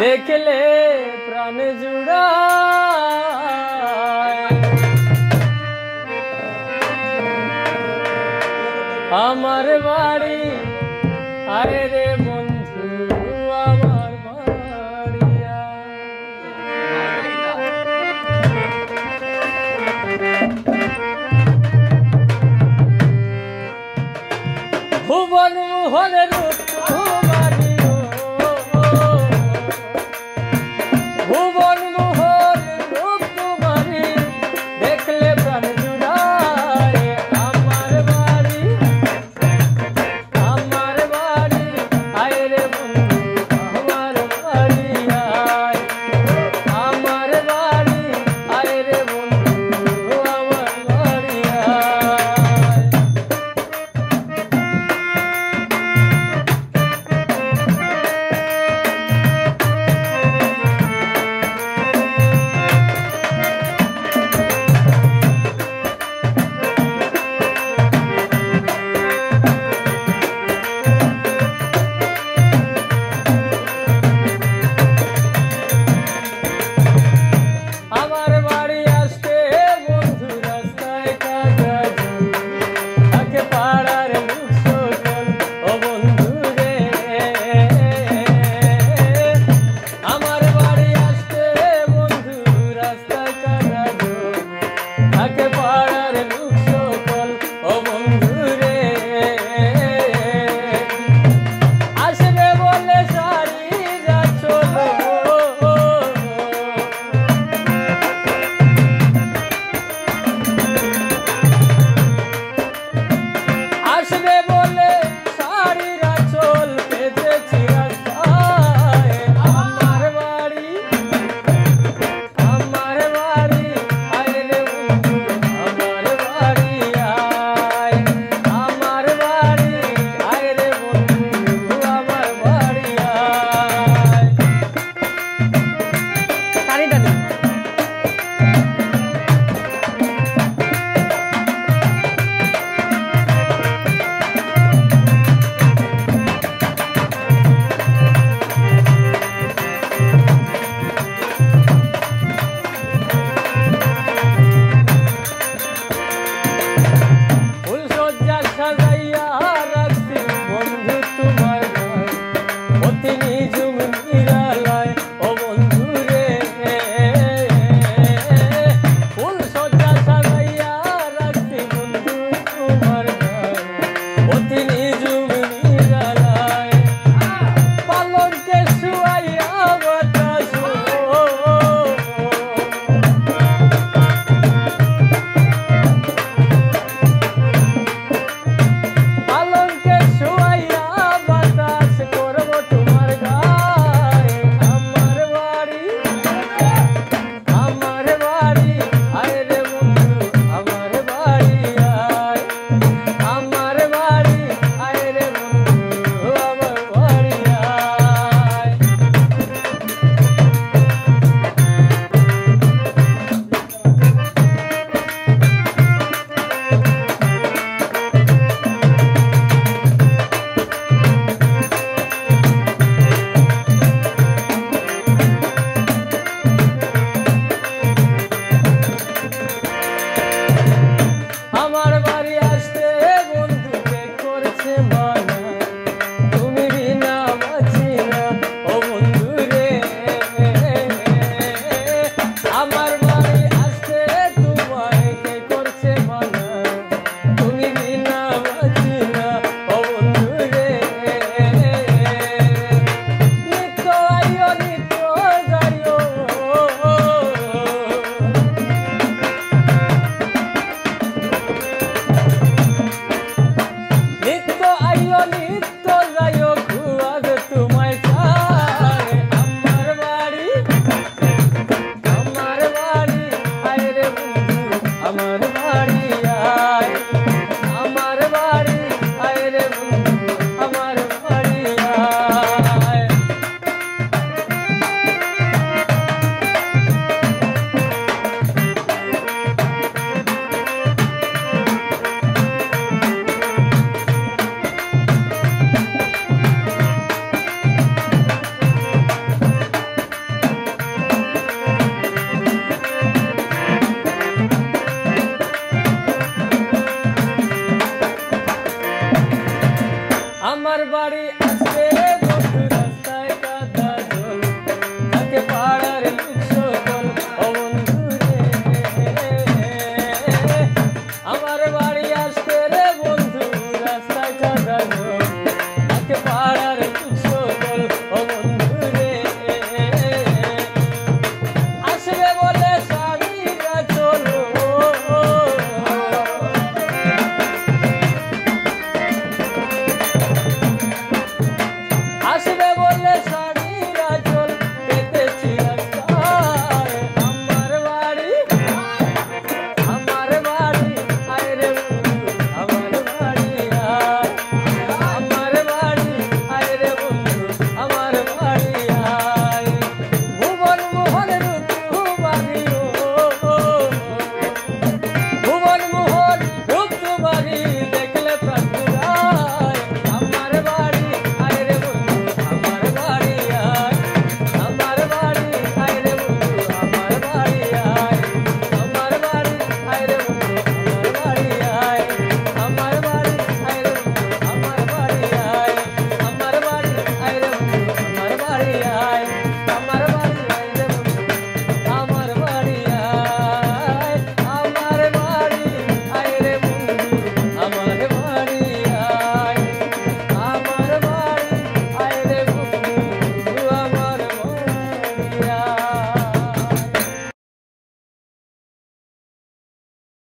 দেখলে প্রাণ জুড়ায় আমার বাড়ি আরে রে বন্ধু আমার বাড়িয়া ভুবন মোহনের রূপ তোমারি ভুবন মোহন রূপ তোমারি দেখলে প্রাণ জুড়ায় আমার বাড়ি আয় রে বন্ধু আমার বাড়ি আয় আমার বাড়ি আয় রে বন্ধু আমার বাড়ি আয় আমার বাড়ি আসতে বন্ধু রাস্তায় কাজা থাকে পাড়ার লোক সকল ও বন্ধু রে আমার বাড়ি আসতে বন্ধু রাস্তায় কাজা থাকে পাড়ার লোক সকল ও বন্ধু রে আসবে বলে সারি চলো আসবে বলে সারিরা চল পেতেছি রাস্তায় আমার বাড়ি আয় রে বন্ধু আমার বাড়ি আয় আমার বাড়ি আয় রে বন্ধু আমার বাড়ি আয় টানি টানি ফুল সজ্জা সাজাইয়া রাখছি বন্ধু তোমার গায়ে অতি নিজুম নিরালায় ও বন্ধু রে ফুল সজ্জা সাজাইয়া রাখছি বন্ধু তোমার গায়ে অতি নিজুম নিরালায় পালনকে শুয়াইয়া বাতাস পালনকে শুয়াইয়া বাতাস করবো তোমার গায়ে আমার বাড়ি আয় রে বন্ধু আমার বাড়ি আয় আমার বাড়ি আয় রে বন্ধু আমার বাড়ি আয় আমার বাড়ি আসতে বন্ধুকে করছে মানা তুমি বিনা বাঁচি না ও বন্ধু রে আমার বাড়ি আসতে তোমায় কে করছে মানা তুমি বিনা বাঁচি না ও বন্ধু রে নিত্য আইও নিত্য যাইও নিত্য আইও নিত্য যাইও খুয়াদ তোমায় চায় আমার বাড়ি আয় রে বন্ধু আমার বাড়ি আয় আমার বাড়ি আয় রে বন্ধু আমার বাড়ি আয় আমার বাড়ি আসতে বন্ধু রাস্তায় কাদা জল তাকে পাড়ার লোক সকল ও বন্ধু রে আমার বাড়ি আসতে রে বন্ধু রাস্তায় কাদা জল তাকে পাড়ার লোক সকল ও বন্ধু রে আসবে বলে সারিয়া চলো